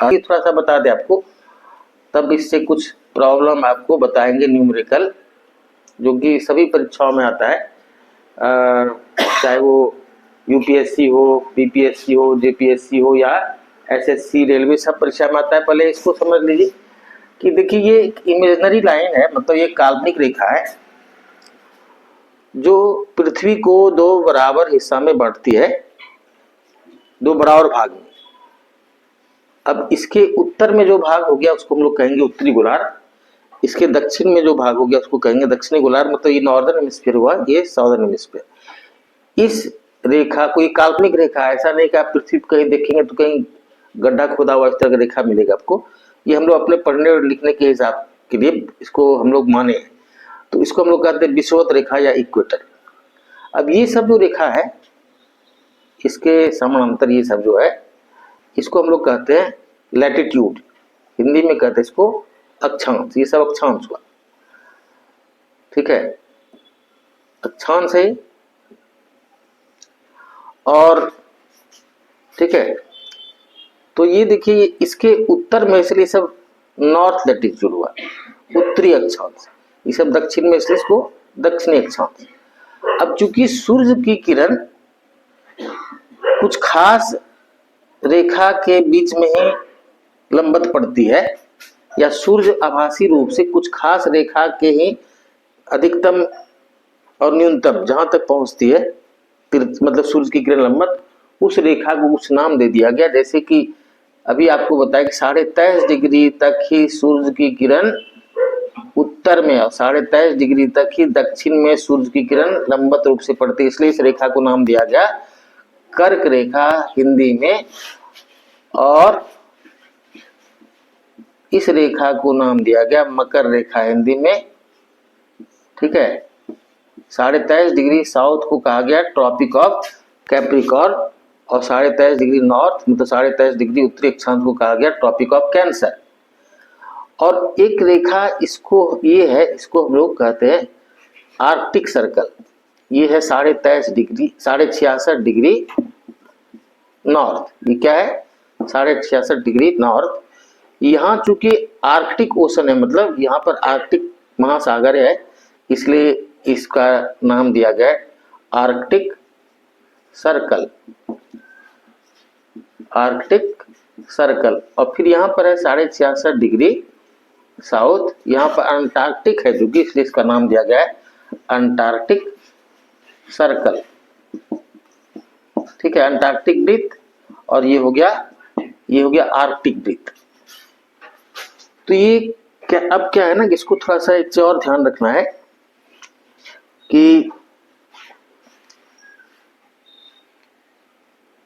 आगे थोड़ा सा बता दें आपको, तब इससे कुछ प्रॉब्लम आपको बताएंगे न्यूमेरिकल, जो कि सभी परीक्षाओं में आता है, चाहे वो यूपीएससी हो, बीपीएससी हो, जेपीएससी हो या एसएससी, रेलवे, सब परीक्षा में आता है। पहले इसको समझ लीजिए कि देखिए ये एक इमेजिनरी लाइन है, मतलब ये काल्पनिक रेखा है जो पृथ्वी को दो बराबर हिस्सा में बांटती है, दो बराबर भाग में। अब इसके उत्तर में जो भाग हो गया उसको हम लोग कहेंगे उत्तरी गोलार्ध, इसके दक्षिण में जो भाग हो गया उसको कहेंगे दक्षिणी गोलार्ध, मतलब ये नॉर्दर्न हेमिस्फीयर हुआ, ये साउदर्न हेमिस्फीयर। इस रेखा को, ये काल्पनिक रेखा है, ऐसा नहीं कि आप पृथ्वी पर कहीं देखेंगे तो कहीं गड्ढा खोदा हुआ इस तरह का रेखा मिलेगा आपको। ये हम लोग अपने पढ़ने और लिखने के हिसाब के लिए इसको हम लोग माने, तो इसको हम लोग कहते हैं विषुवत रेखा या इक्वेटर। अब ये सब जो रेखा है, इसके समानांतर ये सब जो है, इसको हम लोग कहते हैं लैटिट्यूड, हिंदी में कहते हैं इसको अक्षांश। ये सब अक्षांश हुआ, ठीक है, अक्षांश है। और ठीक है, तो ये देखिए इसके उत्तर में इसलिए सब नॉर्थ लैटिट्यूड हुआ, उत्तरी अक्षांश। ये सब दक्षिण में इसलिए इसको दक्षिणी अक्षांश। अब चूंकि सूर्य की किरण कुछ खास रेखा के बीच में ही लंबवत पड़ती है, या सूर्य आभासी रूप से कुछ खास रेखा के ही अधिकतम और न्यूनतम जहां तक पहुंचती है, मतलब सूर्य की किरण लंबवत, उस रेखा को कुछ नाम दे दिया गया। जैसे कि अभी आपको बताया कि 23.5 डिग्री तक ही सूर्य की किरण उत्तर में और 23.5 डिग्री तक ही दक्षिण में सूर्य की किरण लंबवत रूप से पड़ती है, इसलिए इस रेखा को नाम दिया गया कर्क रेखा हिंदी में, और इस रेखा को नाम दिया गया मकर रेखा हिंदी में, ठीक है। 23.5 डिग्री साउथ को कहा गया ट्रॉपिक ऑफ कैप्रिकॉर्न, और 23.5 डिग्री नॉर्थ मतलब 23.5 डिग्री उत्तरी अक्षांश को कहा गया ट्रॉपिक ऑफ कैंसर। और एक रेखा इसको ये है, इसको हम लोग कहते हैं आर्कटिक सर्कल। ये है 23.5 डिग्री, 66.5 डिग्री नॉर्थ। ये क्या है? 66.5 डिग्री नॉर्थ। यहाँ चूंकि आर्कटिक ओशन है, मतलब यहाँ पर आर्कटिक महासागर है, इसलिए इसका नाम दिया गया आर्कटिक सर्कल, आर्कटिक सर्कल। और फिर यहाँ पर है 66.5 डिग्री साउथ, यहाँ पर अंटार्कटिक है जो कि, इसलिए इसका नाम दिया गया है अंटार्कटिक सर्कल, ठीक है, अंटार्कटिक वृत्त। और ये हो गया आर्कटिक वृत्त। तो ये क्या, अब क्या है ना कि इसको थोड़ा सा एक और ध्यान रखना है कि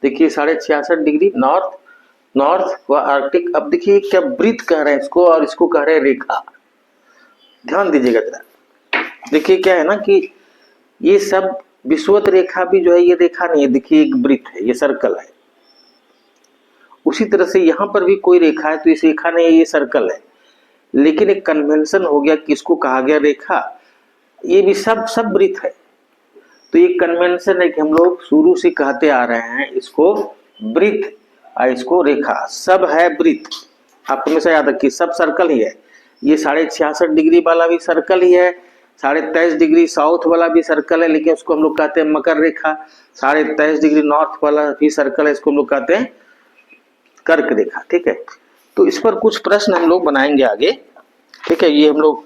देखिए 66.5 डिग्री नॉर्थ व आर्कटिक। अब देखिए क्या वृत्त कह रहे हैं इसको, और इसको कह रहे हैं रेखा। ध्यान दीजिएगा जरा। देखिए क्या है ना कि ये सब विषुवत रेखा भी जो है ये रेखा नहीं है, देखिए एक वृत्त है, ये सर्कल है। उसी तरह से यहाँ पर भी कोई रेखा है तो इस रेखा नहीं है, ये सर्कल है। लेकिन एक कन्वेंशन हो गया कि इसको कहा गया रेखा, ये भी सब वृत्त है। तो ये कन्वेंशन है कि हम लोग शुरू से कहते आ रहे हैं इसको वृत्त और इसको रेखा, सब है वृत्त। आप हमेशा याद रखिए सब सर्कल ही है। ये 66.5 डिग्री वाला भी सर्कल ही है, 23.5 डिग्री साउथ वाला भी सर्कल है, लेकिन उसको हम लोग कहते हैं मकर रेखा। 23.5 डिग्री नॉर्थ वाला भी सर्कल है, इसको हम लोग कहते हैं कर्क रेखा, ठीक है। तो इस पर कुछ प्रश्न हम लोग बनाएंगे आगे, ठीक है, ये हम लोग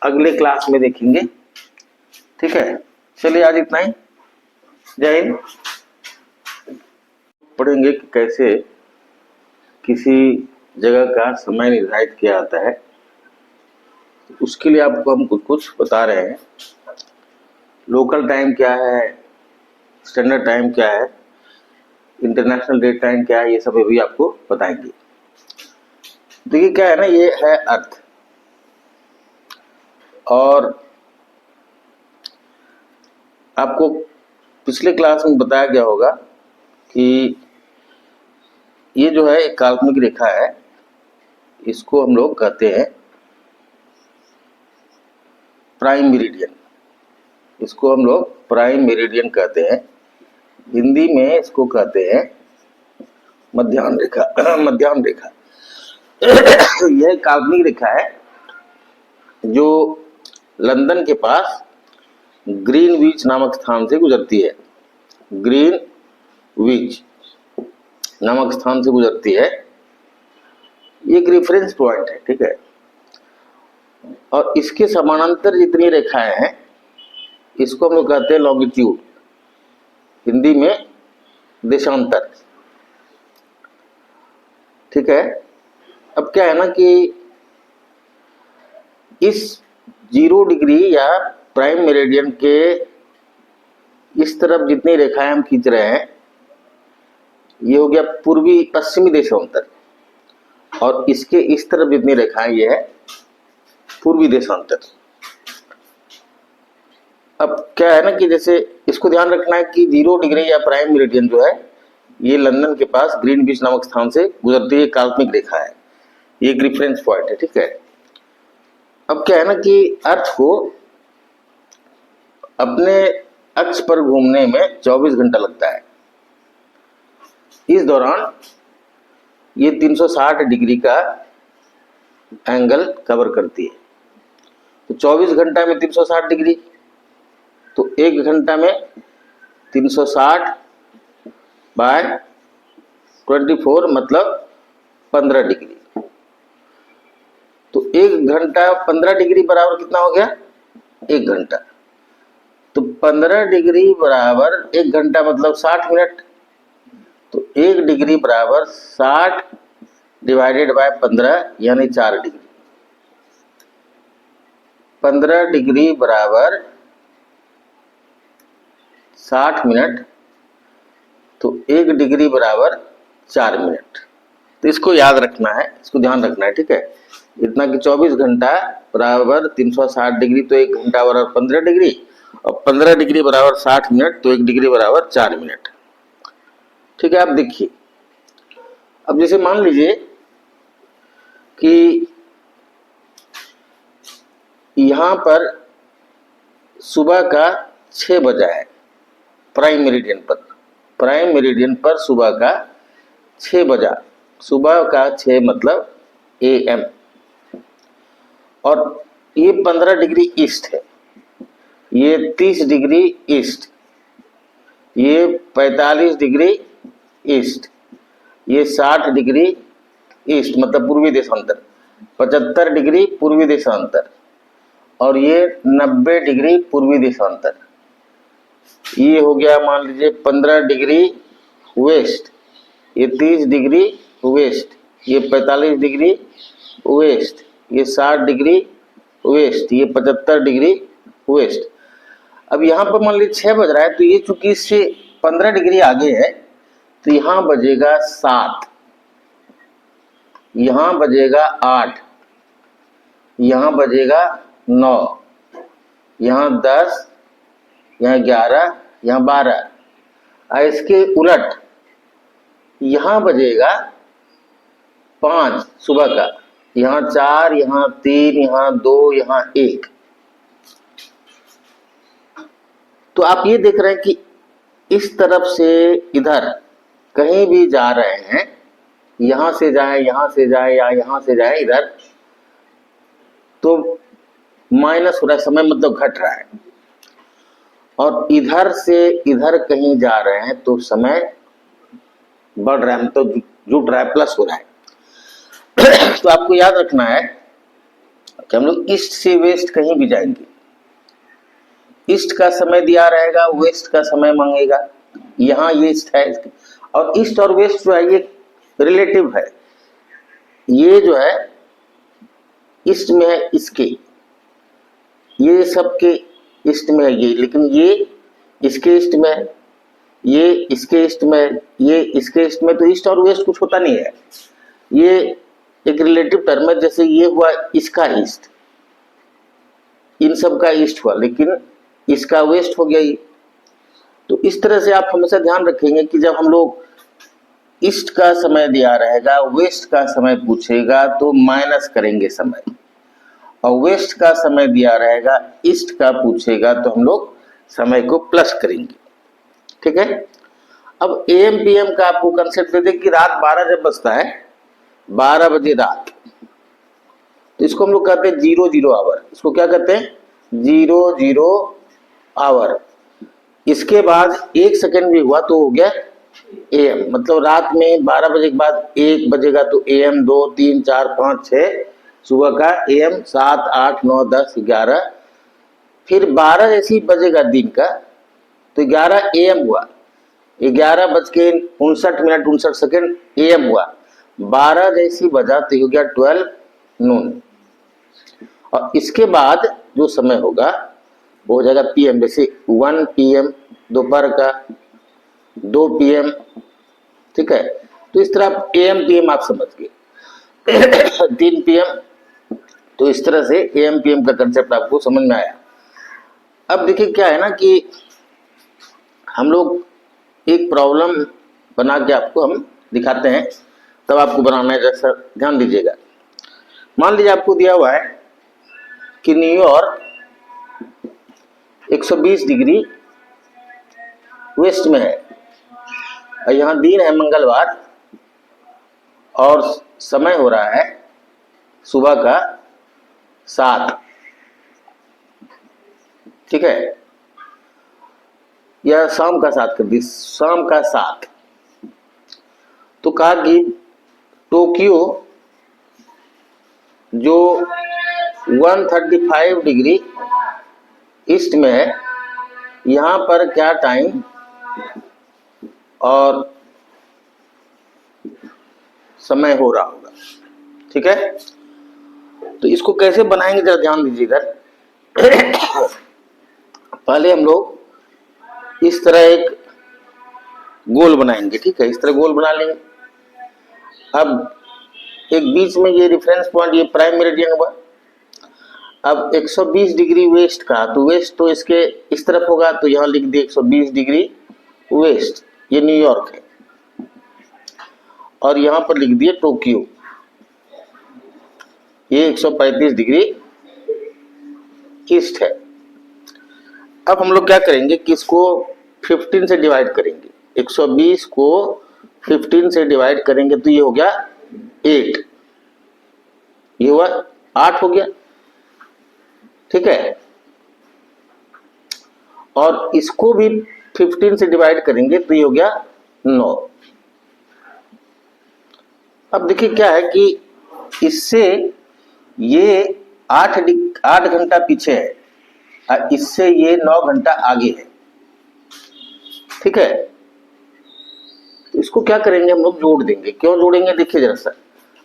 अगले क्लास में देखेंगे, ठीक है। चलिए आज इतना ही, जय हिंद। पढ़ेंगे कि कैसे किसी जगह का समय निर्धारित किया जाता है। उसके लिए आपको हम कुछ बता रहे हैं। लोकल टाइम क्या है, स्टैंडर्ड टाइम क्या है, इंटरनेशनल डेट टाइम क्या है, ये सब भी आपको बताएंगे। देखिए क्या है ना, ये है अर्थ, और आपको पिछले क्लास में बताया गया होगा कि ये जो है एक काल्पनिक रेखा है, इसको हम लोग कहते हैं प्राइम मेरिडियन। इसको हम लोग प्राइम मेरिडियन कहते हैं, हिंदी में इसको कहते हैं मध्याह्न रेखा, मध्याह्न रेखा। यह काल्पनिक रेखा है जो लंदन के पास ग्रीनविच नामक स्थान से गुजरती है। ग्रीनविच नामक स्थान से गुजरती है। ये एक रेफरेंस पॉइंट है, ठीक है। और इसके समानांतर जितनी रेखाएं हैं इसको हम लोग कहते हैं लॉन्गिट्यूड, हिंदी में देशांतर, ठीक है। अब क्या है ना कि इस 0 डिग्री या प्राइम मेरिडियन के इस तरफ जितनी रेखाएं हम खींच रहे हैं ये हो गया पूर्वी पश्चिमी देशांतर, और इसके इस तरफ जितनी रेखाएं ये है पूर्वी देशांतर। अब क्या है ना कि जैसे इसको ध्यान रखना है कि 0 डिग्री या प्राइम मेरिडियन जो है ये लंदन के पास ग्रीनविच नामक स्थान से गुजरती है, काल्पनिक रेखा है, ये एक रेफरेंस पॉइंट है, ठीक है। अब क्या है ना कि अर्थ को अपने अक्ष पर घूमने में 24 घंटा लगता है। इस दौरान ये 360 डिग्री का एंगल कवर करती है। तो 24 घंटा में 360 डिग्री, तो 1 घंटा में 360 बाय 24 मतलब 15 डिग्री। तो 1 घंटा 15 डिग्री बराबर कितना हो गया? 1 घंटा। तो 15 डिग्री बराबर 1 घंटा मतलब 60 मिनट। तो 1 डिग्री बराबर 60 डिवाइडेड बाय 15 यानी 4 डिग्री। 15 डिग्री बराबर 60 मिनट, तो 1 डिग्री बराबर 4 मिनट। तो इसको याद रखना है, इसको ध्यान रखना है, ठीक है। इतना कि 24 घंटा बराबर 360 डिग्री, तो 1 घंटा बराबर 15 डिग्री, और 15 डिग्री बराबर 60 मिनट, तो 1 डिग्री बराबर 4 मिनट, ठीक है। आप देखिए, अब जैसे मान लीजिए कि यहां पर सुबह का 6 बजा है प्राइम मेरिडियन पर। प्राइम मेरिडियन पर सुबह का 6 बजा, सुबह का 6 मतलब AM, और ये 15 डिग्री ईस्ट है, ये 30 डिग्री ईस्ट, ये 45 डिग्री ईस्ट, ये 60 डिग्री ईस्ट मतलब पूर्वी देशांतर, 75 डिग्री पूर्वी देशांतर, और ये 90 डिग्री पूर्वी देशांतर। ये हो गया मान लीजिए 15 डिग्री वेस्ट, ये 30 डिग्री वेस्ट, ये 45 डिग्री वेस्ट, ये 60 डिग्री वेस्ट, ये 75 डिग्री वेस्ट। अब यहाँ पर मान लीजिए 6 बज रहा है, तो ये चूंकि इससे 15 डिग्री आगे है, तो यहाँ बजेगा 7, यहाँ बजेगा 8, यहाँ बजेगा 9, यहाँ 10, यहाँ 11, यहाँ 12। और इसके उलट यहाँ बजेगा 5 सुबह का, यहाँ 4, यहाँ 3, यहाँ 2, यहाँ 1। तो आप ये देख रहे हैं कि इस तरफ से इधर कहीं भी जा रहे हैं, यहां से जाए, यहां से जाए, या यहां से जाए इधर, तो माइनस हो रहा है, समय मतलब घट रहा है। और इधर से इधर कहीं जा रहे हैं तो समय बढ़ रहा है, मतलब जुट रहा है, प्लस हो रहा है। तो आपको याद रखना है कि हम लोग ईस्ट से वेस्ट कहीं भी जाएंगे, ईस्ट का समय दिया रहेगा, वेस्ट का समय मांगेगा। यहाँ ईस्ट है, और ईस्ट और वेस्ट जो है ये रिलेटिव है। ये जो है ईस्ट में है इसके, ये सबके ईस्ट में है ये, लेकिन ये इसके ईस्ट में है, ये इसके ईस्ट में, ये इसके ईस्ट में। तो ईस्ट और वेस्ट कुछ होता नहीं है, ये एक रिलेटिव टर्म है। जैसे ये हुआ इसका ईस्ट, इन सब का ईस्ट हुआ, लेकिन इसका वेस्ट हो गया ये। तो इस तरह से आप हमेशा ध्यान रखेंगे कि जब हम लोग ईस्ट का समय दिया रहेगा, वेस्ट का समय पूछेगा तो माइनस करेंगे समय, और वेस्ट का समय दिया रहेगा, ईस्ट का पूछेगा तो हम लोग समय को प्लस करेंगे, ठीक है। अब AM PM का आपको कंसेप्ट दे दें कि रात 12 जब बजता है, 12 बजे रात, तो इसको हम लोग कहते हैं 00 आवर। इसको क्या कहते हैं? 00 आवर। इसके बाद 1 सेकेंड भी हुआ तो हो गया AM। मतलब रात में 12 बजे के बाद 1 बजेगा तो AM 2 3 4 5 6, सुबह का AM 7 8 9 10 11, फिर 12 जैसे ही बजेगा दिन का तो 11 AM हुआ, 11:59 AM हुआ, 12 जैसी बजा तो हो गया 12 नून। और इसके बाद जो समय होगा वो हो जाएगा PM। जैसे 1 PM दोपहर का, 2 PM, ठीक है। तो इस तरह AM PM आप समझ गए। 3 PM, तो इस तरह से AM PM का कंसेप्ट आपको समझ में आया। अब देखिए क्या है ना कि हम लोग एक प्रॉब्लम बना के आपको हम दिखाते हैं, तब आपको बनाना है, जैसा ध्यान दीजिएगा। मान लीजिए आपको दिया हुआ है कि न्यूयॉर्क 120 डिग्री वेस्ट में है और यहाँ दिन है मंगलवार और समय हो रहा है सुबह का 7, ठीक है, या शाम का 7 कर दी, शाम का 7। तो कहा कि टोक्यो जो 135 डिग्री ईस्ट में है, यहाँ पर क्या टाइम और समय हो रहा होगा, ठीक है। तो इसको कैसे बनाएंगे जरा ध्यान दीजिएगा। पहले हम लोग इस तरह एक गोल बनाएंगे, ठीक है, इस तरह गोल बना लेंगे। अब एक बीच में ये रेफरेंस पॉइंट, ये प्राइम मेरिडियन हुआ। अब 120 डिग्री वेस्ट का, तो वेस्ट तो इसके इस तरफ होगा, तो यहां लिख दिए 120 डिग्री वेस्ट, ये न्यूयॉर्क है। और यहां पर लिख दिए टोक्यो, ये 135 डिग्री ईस्ट है। अब हम लोग क्या करेंगे कि इसको 15 से डिवाइड करेंगे। 120 को 15 से डिवाइड करेंगे तो ये हो गया 8, ये हुआ 8 हो गया, ठीक है। और इसको भी 15 से डिवाइड करेंगे तो ये हो गया 9। अब देखिए क्या है कि इससे ये 8 घंटा पीछे है और इससे ये 9 घंटा आगे है, ठीक है। तो इसको क्या करेंगे, हम लोग जोड़ देंगे। क्यों जोड़ेंगे, देखिए जरा सा।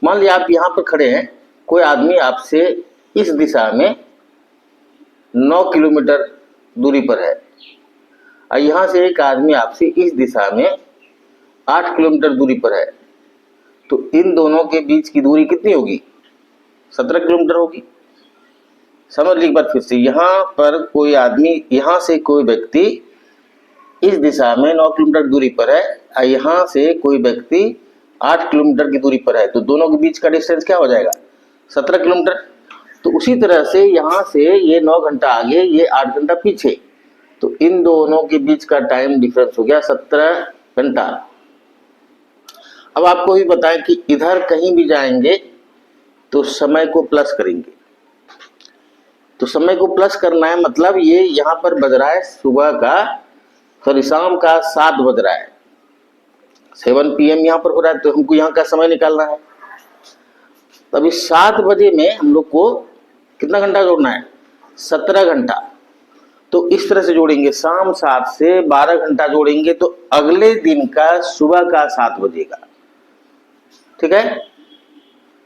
मान लिया आप यहां पर खड़े हैं, कोई आदमी आपसे इस दिशा में 9 किलोमीटर दूरी पर है और यहां से एक आदमी आपसे इस दिशा में 8 किलोमीटर दूरी पर है। तो इन दोनों के बीच की दूरी कितनी होगी? 17 किलोमीटर होगी। समझ लीजिए बात फिर से, यहां पर कोई आदमी, यहां से कोई व्यक्ति इस दिशा में 9 किलोमीटर दूरी पर है और यहां से कोई व्यक्ति 8 किलोमीटर की दूरी पर है। तो दोनों के बीच का डिस्टेंस क्या हो जाएगा? 17 किलोमीटर। तो उसी तरह से यहां से ये 9 घंटा आगे, ये 8 घंटा पीछे, तो इन दोनों के बीच का टाइम डिफरेंस हो गया 17 घंटा। अब आपको भी बताएं कि इधर कहीं भी जाएंगे तो समय को प्लस करेंगे। तो समय को प्लस करना है, मतलब ये यहां पर बज रहा है सुबह का, सॉरी शाम का 7 बज रहा है, 7 PM यहां पर हो रहा है, तो हमको यहां का समय निकालना है। तब इस 7 बजे में हम लोग को कितना घंटा जोड़ना है? 17 घंटा। तो इस तरह से जोड़ेंगे, शाम 7 से 12 घंटा जोड़ेंगे तो अगले दिन का सुबह का 7 बजेगा, ठीक है।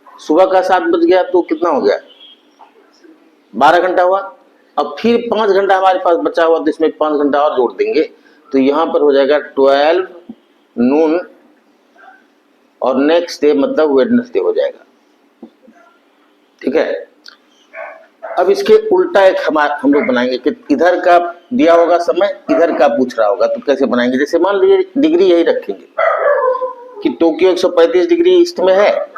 सुबह का 7 बज गया तो कितना हो गया? 12 घंटा हुआ। अब फिर 5 घंटा हमारे पास बचा हुआ, तो इसमें 5 घंटा और जोड़ देंगे, तो यहां पर हो जाएगा 12 नून और नेक्स्ट डे मतलब वेडनेसडे हो जाएगा, ठीक है। अब इसके उल्टा एक हम लोग बनाएंगे कि इधर का दिया होगा समय, इधर का पूछ रहा होगा, तो कैसे बनाएंगे? जैसे मान लीजिए डिग्री यही रखेंगे कि टोक्यो 135 डिग्री ईस्ट में है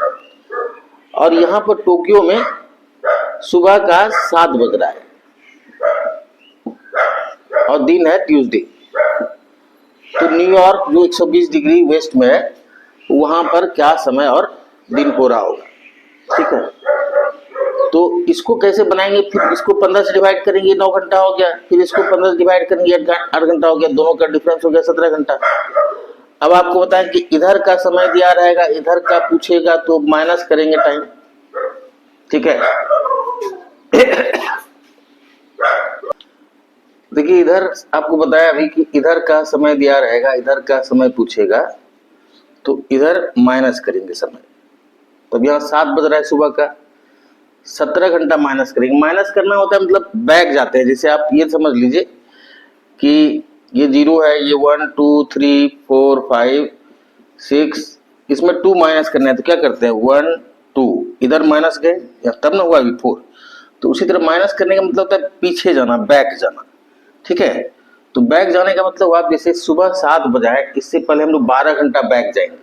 और यहाँ पर टोक्यो में सुबह का 7 बज रहा है और दिन है ट्यूसडे। तो न्यूयॉर्क जो 120 डिग्री वेस्ट में है, वहां पर क्या समय और दिन हो रहा होगा, ठीक है। तो इसको कैसे बनाएंगे, फिर इसको 15 से डिवाइड करेंगे 9 घंटा हो गया, फिर इसको 15 से डिवाइड करेंगे 8 घंटा हो गया, दोनों का डिफरेंस हो गया 17 घंटा। अब आपको बताएं कि इधर का समय दिया रहेगा, इधर का पूछेगा तो माइनस करेंगे टाइम, ठीक है। देखिए इधर आपको बताया अभी कि इधर का समय दिया रहेगा, इधर का समय पूछेगा तो इधर माइनस करेंगे समय। तो यहाँ 7 बज रहा है सुबह का, 17 घंटा माइनस करेंगे। माइनस करना होता है मतलब बैक जाते हैं, जैसे आप ये समझ लीजिए कि ये 0 है, ये 1 2 3 4 5 6, इसमें 2 माइनस करना है तो क्या करते हैं 1 2, इधर माइनस गए तब ना हुआ अभी 4। तो उसी तरह माइनस करने का मतलब होता है पीछे जाना, बैक जाना, ठीक है। तो बैक जाने का मतलब आप जैसे सुबह 7 बजा है, इससे पहले हम लोग 12 घंटा बैक जाएंगे,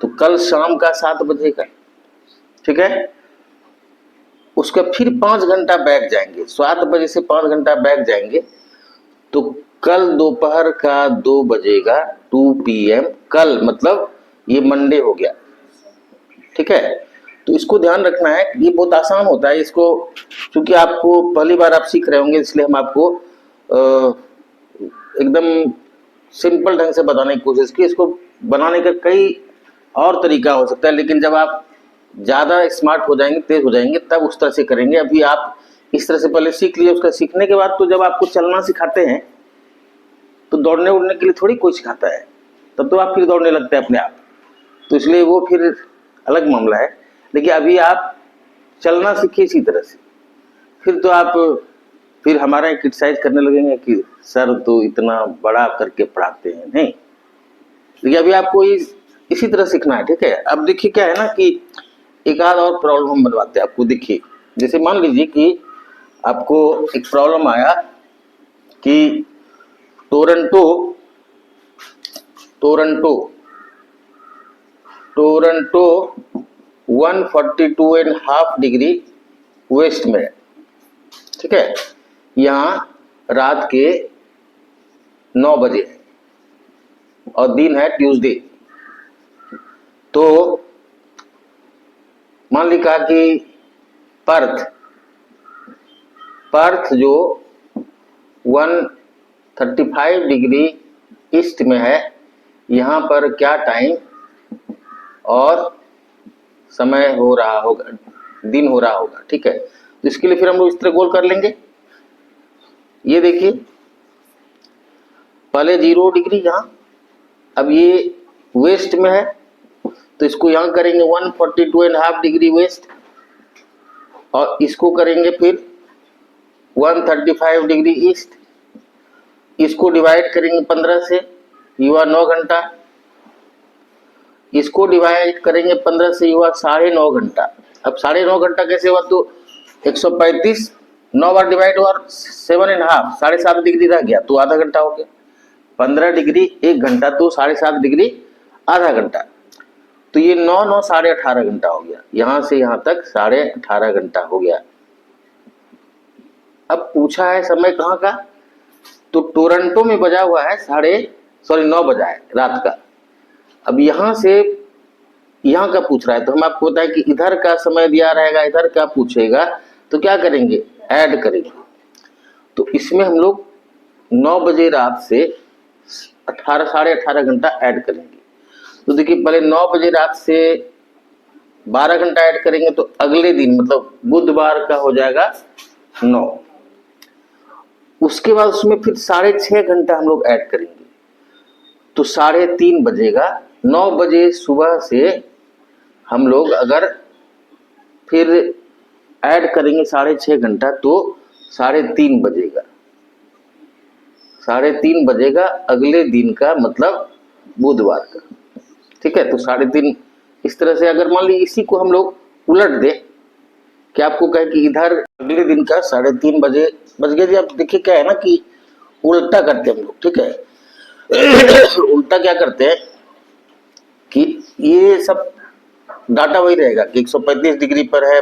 तो कल शाम का 7 बजेगा, ठीक है। उसका फिर 5 घंटा बैक जाएंगे, 7 बजे से 5 घंटा बैक जाएंगे तो कल दोपहर का 2 बजेगा 2 PM, कल मतलब ये मंडे हो गया, ठीक है। तो इसको ध्यान रखना है, ये बहुत आसान होता है, इसको क्योंकि आपको पहली बार आप सीख रहे होंगे इसलिए हम आपको एकदम सिंपल ढंग से बताने की कोशिश की। इसको बनाने का कई और तरीका हो सकता है, लेकिन जब आप ज़्यादा स्मार्ट हो जाएंगे, तेज हो जाएंगे, तब उस तरह से करेंगे। अभी आप इस तरह से पहले सीख लिए, उसका सीखने के बाद तो जब आपको चलना सिखाते हैं तो दौड़ने उड़ने के लिए थोड़ी कोई सिखाता है, तब तो आप फिर दौड़ने लगते हैं अपने आप, तो इसलिए वो फिर अलग मामला है। लेकिन अभी आप चलना सीखिए इसी तरह से, फिर तो आप फिर हमारा क्रिटिसाइज करने लगेंगे कि सर तो इतना बड़ा करके पढ़ाते हैं, नहीं। लेकिन अभी आपको इसी तरह सीखना है, ठीक है। अब देखिए क्या है ना कि एक आध और प्रॉब्लम हम बनवाते हैं आपको। देखिए जैसे मान लीजिए कि आपको एक प्रॉब्लम आया कि टोरंटो 142.5 डिग्री वेस्ट में है, ठीक है। यहाँ रात के 9 बजे है और दिन है ट्यूसडे। तो मान लिखा कि पर्थ जो 135 डिग्री ईस्ट में है, यहाँ पर क्या टाइम और समय हो रहा होगा, दिन हो रहा होगा, ठीक है। तो इसके लिए फिर हम लोग इस तरह गोल कर लेंगे। ये देखिए पहले 0 डिग्री यहाँ, अब ये वेस्ट में है तो इसको यहाँ करेंगे 142.5 डिग्री वेस्ट, और इसको करेंगे फिर 135 डिग्री ईस्ट, इसको डिवाइड करेंगे 15 से, ये हुआ 9 घंटा, इसको डिवाइड करेंगे 15 से, ये हुआ 9.5 घंटा। अब 9.5 घंटा कैसे हुआ, तो 135 9 बार डिवाइड हुआ 7.5, 7.5 डिग्री रह गया तो आधा घंटा हो गया। 15 डिग्री 1 घंटा तो 7.5 डिग्री आधा घंटा, तो ये 9 9 18.5 घंटा हो गया। यहां से यहां तक 18.5 घंटा हो गया। अब पूछा है समय कहाँ का, तो टोरंटो में बजा हुआ है 9 बजा है रात का। अब यहां से यहां का पूछ रहा है, तो हम आपको बताएं कि इधर का समय दिया रहेगा, इधर का पूछेगा तो क्या करेंगे, ऐड करेंगे। तो इसमें हम लोग 9 बजे रात से 18 घंटा ऐड करेंगे। तो देखिए पहले 9 बजे रात से 12 घंटा ऐड करेंगे तो अगले दिन मतलब बुधवार का हो जाएगा 9। उसके बाद उसमें फिर 6.5 घंटा हम लोग ऐड करेंगे तो 3:30 बजेगा। 9 बजे सुबह से हम लोग अगर फिर ऐड करेंगे 6.5 घंटा तो 3:30 बजेगा। 3:30 बजेगा अगले दिन का, मतलब बुधवार का, ठीक है। तो 3:30 इस तरह से अगर मान ली इसी को हम लोग उलट दे कि आपको कहे कि इधर अगले दिन का 3:30 बजे बज गए जी। आप देखिए क्या है ना कि उल्टा करते हैं हम लोग, ठीक है। उल्टा क्या करते हैं कि ये सब डाटा वही रहेगा कि 135 डिग्री पर है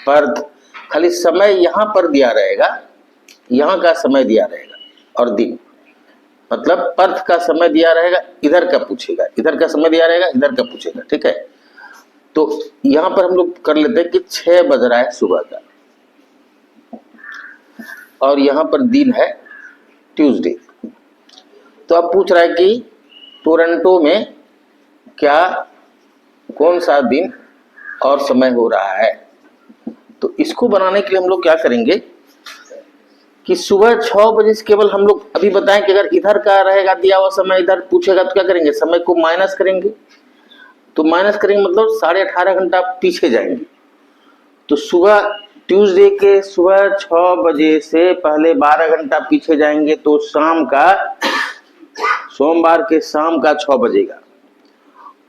पर्थ, खाली समय यहाँ पर दिया रहेगा, यहाँ का समय दिया रहेगा और दिन, मतलब पर्थ का समय दिया रहेगा, इधर का पूछेगा, इधर का समय दिया रहेगा, इधर का पूछेगा, ठीक है। तो यहां पर हम लोग कर लेते हैं कि 6 बज रहा है सुबह का, और यहां पर दिन है ट्यूसडे। तो अब पूछ रहा है कि टोरंटो में क्या कौन सा दिन और समय हो रहा है। तो इसको बनाने के लिए हम लोग क्या करेंगे कि सुबह 6 बजे से केवल हम लोग अभी बताएं कि अगर इधर का रहेगा दिया हुआ समय, इधर पूछेगा तो क्या करेंगे, समय को माइनस करेंगे। तो माइनस करेंगे मतलब 18.5 घंटा पीछे जाएंगे। तो सुबह ट्यूसडे के सुबह 6 बजे से पहले 12 घंटा पीछे जाएंगे तो शाम का, सोमवार के शाम का 6 बजेगा।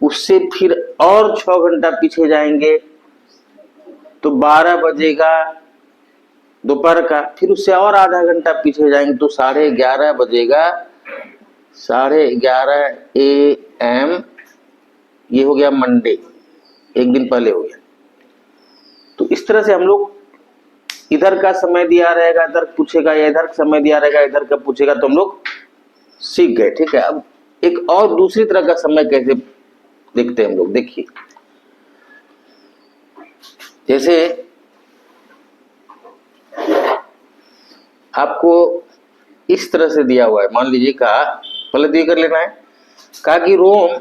उससे फिर और 6 घंटा पीछे जाएंगे तो 12 बजेगा दोपहर का। फिर उससे और आधा घंटा पीछे जाएंगे तो 11:30 बजेगा, 11:30 AM। ये हो गया मंडे, एक दिन पहले हो गया। तो इस तरह से हम लोग इधर का समय दिया रहेगा इधर पूछेगा, या इधर समय दिया रहेगा इधर का पूछेगा, तो हम लोग सीख गए। ठीक है, अब एक और दूसरी तरह का समय कैसे देखते हैं हम लोग, देखिए। जैसे आपको इस तरह से दिया हुआ है, मान लीजिए कहा, पहले तो ये कर लेना है, कहा कि रोम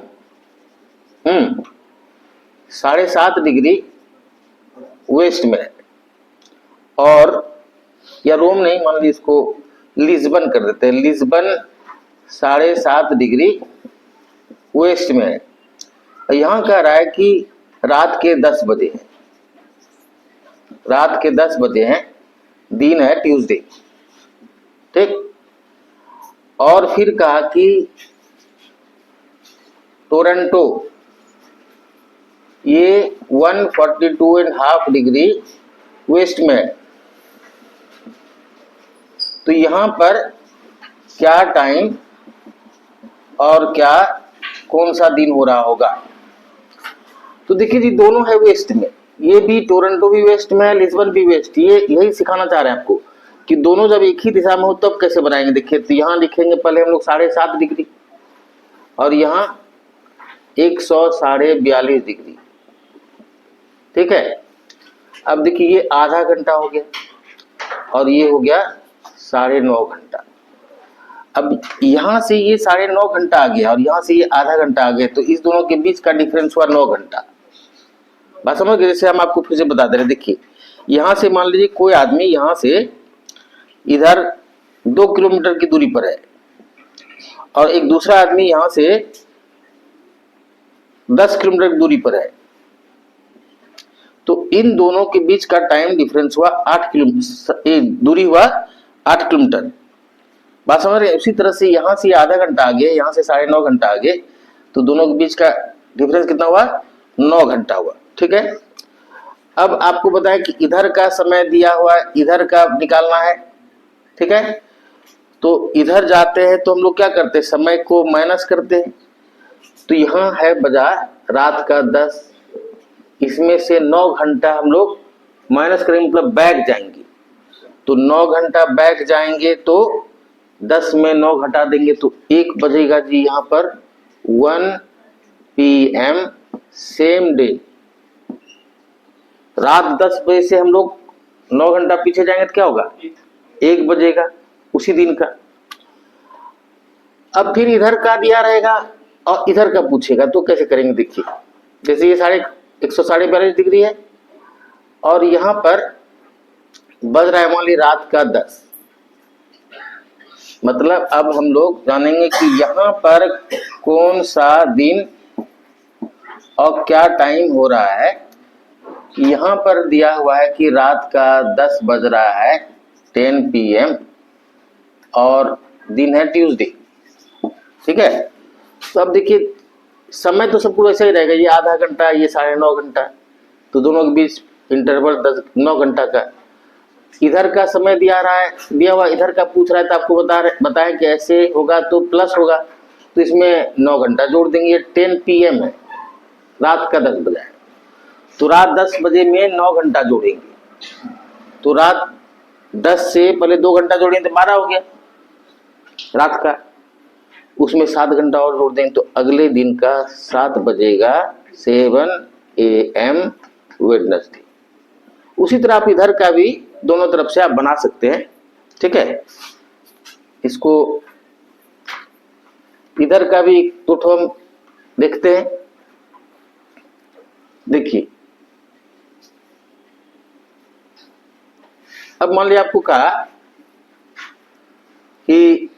7.5 डिग्री वेस्ट में है, और या रोम नहीं, मान लीजिए इसको लिस्बन कर देते हैं, लिस्बन 7.5 डिग्री वेस्ट में है। यहां कह रहा है कि रात के 10 बजे है, रात के 10 बजे हैं, दिन है ट्यूसडे। ठीक, और फिर कहा कि टोरंटो ये 142.5 डिग्री वेस्ट में है। तो यहां पर क्या टाइम और क्या कौन सा दिन हो रहा होगा। तो देखिए जी, दोनों है वेस्ट में, ये भी टोरंटो भी वेस्ट में है, लिस्बन भी वेस्ट। ये यही सिखाना चाह रहे हैं आपको कि दोनों जब एक ही दिशा में हो तब कैसे बनाएंगे। देखिए, तो यहां लिखेंगे पहले हम लोग 7.5 डिग्री, और यहां 142 डिग्री। ठीक है, अब देखिए ये आधा घंटा हो गया और ये हो गया 9.5 घंटा। अब यहां से ये 9.5 घंटा आ गया और यहां से ये आधा घंटा आ गया, तो इस दोनों के बीच का डिफरेंस हुआ 9 घंटा। बात समझ गए? जैसे हम आपको फिर से बता दे रहे, देखिए यहां से मान लीजिए कोई आदमी यहां से इधर 2 किलोमीटर की दूरी पर है, और एक दूसरा आदमी यहां से 10 किलोमीटर की दूरी पर है। तो इन दोनों के बीच का टाइम डिफरेंस हुआ 8 किलोमीटर, दूरी हुआ 8 किलोमीटर। बात समझ रहे हैं? उसी तरह से यहां से आधा घंटा आगे, यहां से 9.5 घंटा आगे, तो दोनों के बीच का डिफरेंस कितना हुआ? 9 घंटा हुआ। ठीक है, अब आपको बताएं कि इधर का समय दिया हुआ है, इधर का निकालना है। ठीक है, तो इधर जाते हैं तो हम लोग क्या करते हैं, समय को माइनस करते हैं। तो यहां है बजा रात का 10, इसमें से 9 घंटा हम लोग माइनस करेंगे, मतलब बैक जाएंगे। तो 9 घंटा बैक जाएंगे तो 10 में 9 घटा देंगे तो 1 बजेगा जी यहां पर 1 PM सेम डे। रात 10 बजे से हम लोग 9 घंटा पीछे जाएंगे तो क्या होगा? 1 बजेगा उसी दिन का। अब फिर इधर का दिया रहेगा और इधर का पूछेगा तो कैसे करेंगे, देखिए। जैसे ये 142 डिग्री है और यहां पर बज रहा है मान ली रात का 10, मतलब अब हम लोग जानेंगे कि यहां पर कौन सा दिन और क्या टाइम हो रहा है। यहां पर दिया हुआ है कि रात का 10 बज रहा है 10 PM और दिन है ट्यूसडे। ठीक है, तो अब देखिए समय तो सबको वैसा ही रहेगा, ये आधा घंटा, ये 9.5 घंटा, तो दोनों के बीच इंटरवल 9 घंटा का। इधर का समय दिया रहा है, दिया हुआ इधर का पूछ रहा है, तो आपको बताया कि ऐसे होगा तो प्लस होगा, तो इसमें 9 घंटा जोड़ देंगे। ये 10 PM है, रात का 10 बजे है, तो रात 10 बजे में 9 घंटा जोड़ेंगे। तो रात 10 से पहले 2 घंटा जोड़ेंगे तो 12 हो गया रात का, उसमें 7 घंटा और जोड़ देंगे तो अगले दिन का 7 बजेगा 7 AM वेडनेसडे। उसी तरह आप इधर का भी दोनों तरफ से आप बना सकते हैं, ठीक है। इसको इधर का भी तो हम देखते हैं। देखिए, अब मान लिया आपको कहा कि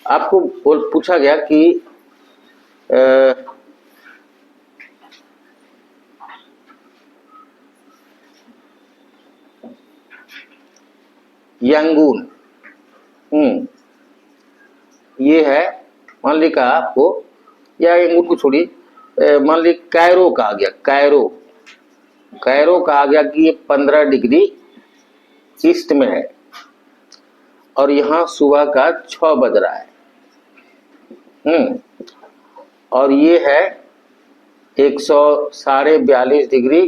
आपको पूछा गया कि यांगून, ये है, मान ली कहा आपको, या यांगून को छोड़िए, मान ली कायरो कहा गया, कायरो कहा गया कि ये 15 डिग्री ईस्ट में है और यहां सुबह का 6 बज रहा है। और ये है 142.5 डिग्री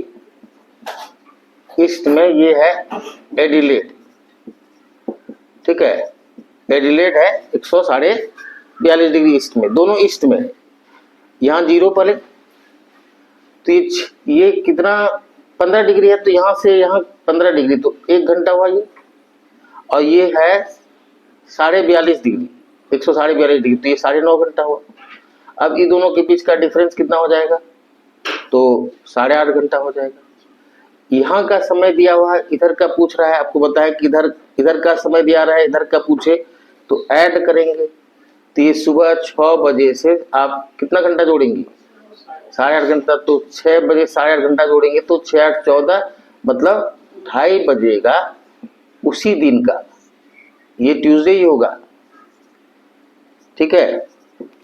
ईस्ट में, ये है एडिलेड, ठीक है। एडिलेड है 142.5 डिग्री ईस्ट में, दोनों ईस्ट में है। यहाँ 0 पहले, तो ये कितना 15 डिग्री है, तो यहाँ से यहाँ 15 डिग्री, तो 1 घंटा हुआ ये। और ये है 42.5 डिग्री, 142.5 डिग्री, तो ये 9.5 घंटा हुआ। अब ये दोनों के बीच का डिफरेंस कितना हो जाएगा, तो 8.5 घंटा हो जाएगा। यहाँ का समय दिया हुआ है, इधर का पूछ रहा है, आपको बताया कि इधर का समय दिया रहा है, इधर का पूछे तो ऐड करेंगे। तो ये सुबह 6 बजे से आप कितना घंटा जोड़ेंगे, 8.5 घंटा, तो 6 बजे 8.5 घंटा जोड़ेंगे तो 6 8 14, मतलब 2:30 बजेगा उसी दिन का, ये ट्यूसडे ही होगा, ठीक है।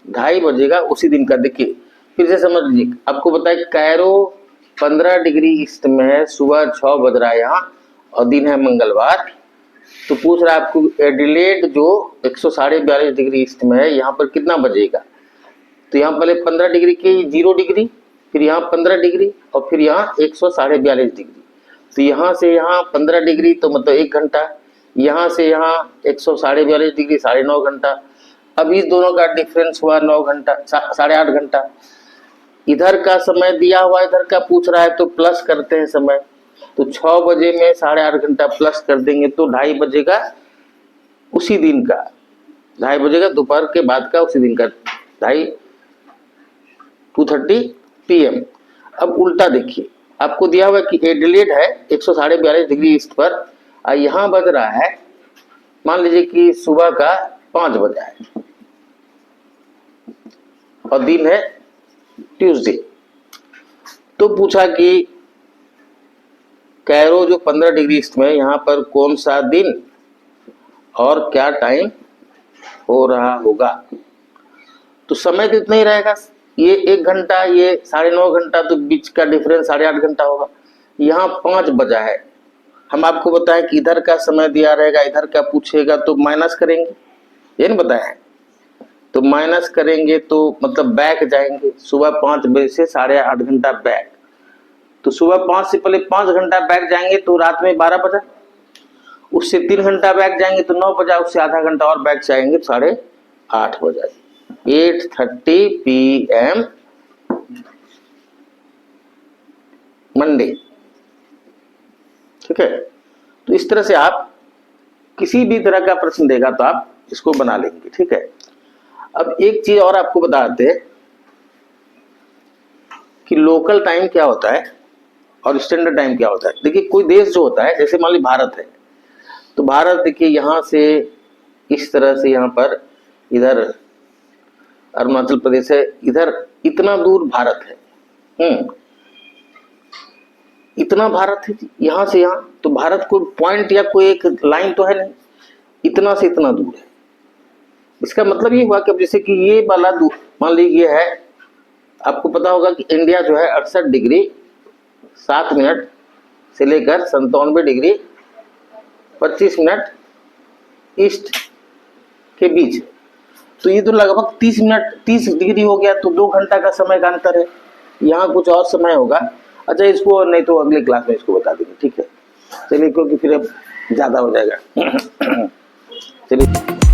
2:30 बजेगा उसी दिन का। देखिए फिर से समझ लीजिए, आपको बताया कायरो 15 डिग्री ईस्ट में है, सुबह 6 बज रहा है यहाँ, और दिन है मंगलवार। तो पूछ रहा है आपको एडिलेड जो 142.5 डिग्री ईस्ट में है, यहाँ पर कितना बजेगा। तो यहाँ पहले 15 डिग्री की 0 डिग्री, फिर यहाँ 15 डिग्री, और फिर यहाँ 142.5 डिग्री। तो यहाँ से यहाँ 15 डिग्री, तो मतलब 1 घंटा, यहाँ से यहाँ 142.5 डिग्री 9.5 घंटा। अब इस दोनों का डिफरेंस हुआ 9 घंटा, 8.5 घंटा। इधर का समय दिया हुआ, इधर का पूछ रहा है, तो प्लस करते हैं समय। तो 6 बजे में 8.5 घंटा प्लस कर देंगे तो 2:30 बजेगा उसी दिन का, 2:30 बजेगा दोपहर के बाद का उसी दिन का, 2:30 PM। अब उल्टा देखिए, आपको दिया हुआ कि एडिलेड है 142.5 डिग्री ईस्ट पर, और यहाँ बज रहा है, मान लीजिए कि सुबह का 5 बजा है और दिन है ट्यूसडे। तो पूछा कि कायरो जो 15 डिग्री ईस्ट में, यहाँ पर कौन सा दिन और क्या टाइम हो रहा होगा। तो समय तो इतना ही रहेगा, ये 1 घंटा, ये 9.5 घंटा, तो बीच का डिफरेंस 8.5 घंटा होगा। यहाँ 5 बजा है, हम आपको बताएं कि इधर का समय दिया रहेगा, इधर का पूछेगा तो माइनस करेंगे, ये नहीं बताया है, तो माइनस करेंगे तो मतलब बैक जाएंगे, सुबह 5 बजे से 8.5 घंटा बैक। तो सुबह 5 से पहले 5 घंटा बैक जाएंगे तो रात में 12 बजा, उससे 3 घंटा बैक जाएंगे तो 9 बजा, उससे आधा घंटा और बैक जाएंगे तो 8:30 बजा, 8:30 PM मंडे, ठीक है। तो इस तरह से आप किसी भी तरह का प्रश्न देगा तो आप इसको बना लेंगे, ठीक है। अब एक चीज और आपको बताते हैं कि लोकल टाइम क्या होता है और स्टैंडर्ड टाइम क्या होता है। देखिए कोई देश जो होता है, जैसे मान ली भारत है, तो भारत देखिए यहाँ से इस तरह से, यहाँ पर इधर अरुणाचल प्रदेश है, इधर इतना दूर भारत है, इतना भारत है यहाँ से यहाँ। तो भारत कोई पॉइंट या कोई एक लाइन तो है नहीं, इतना से इतना दूर है। इसका मतलब ये हुआ कि अब जैसे कि ये वाला दूर मान लीजिए है, आपको पता होगा कि इंडिया जो है 68 डिग्री 7 मिनट से लेकर 97 डिग्री 25 मिनट ईस्ट के बीच है। तो ये तो लगभग 30 मिनट 30 डिग्री हो गया, तो 2 घंटा का समय का अंतर है। यहाँ कुछ और समय होगा, अच्छा इसको नहीं तो अगले क्लास में इसको बता देंगे, ठीक है। चलिए, क्योंकि फिर अब ज्यादा हो जाएगा। चलिए।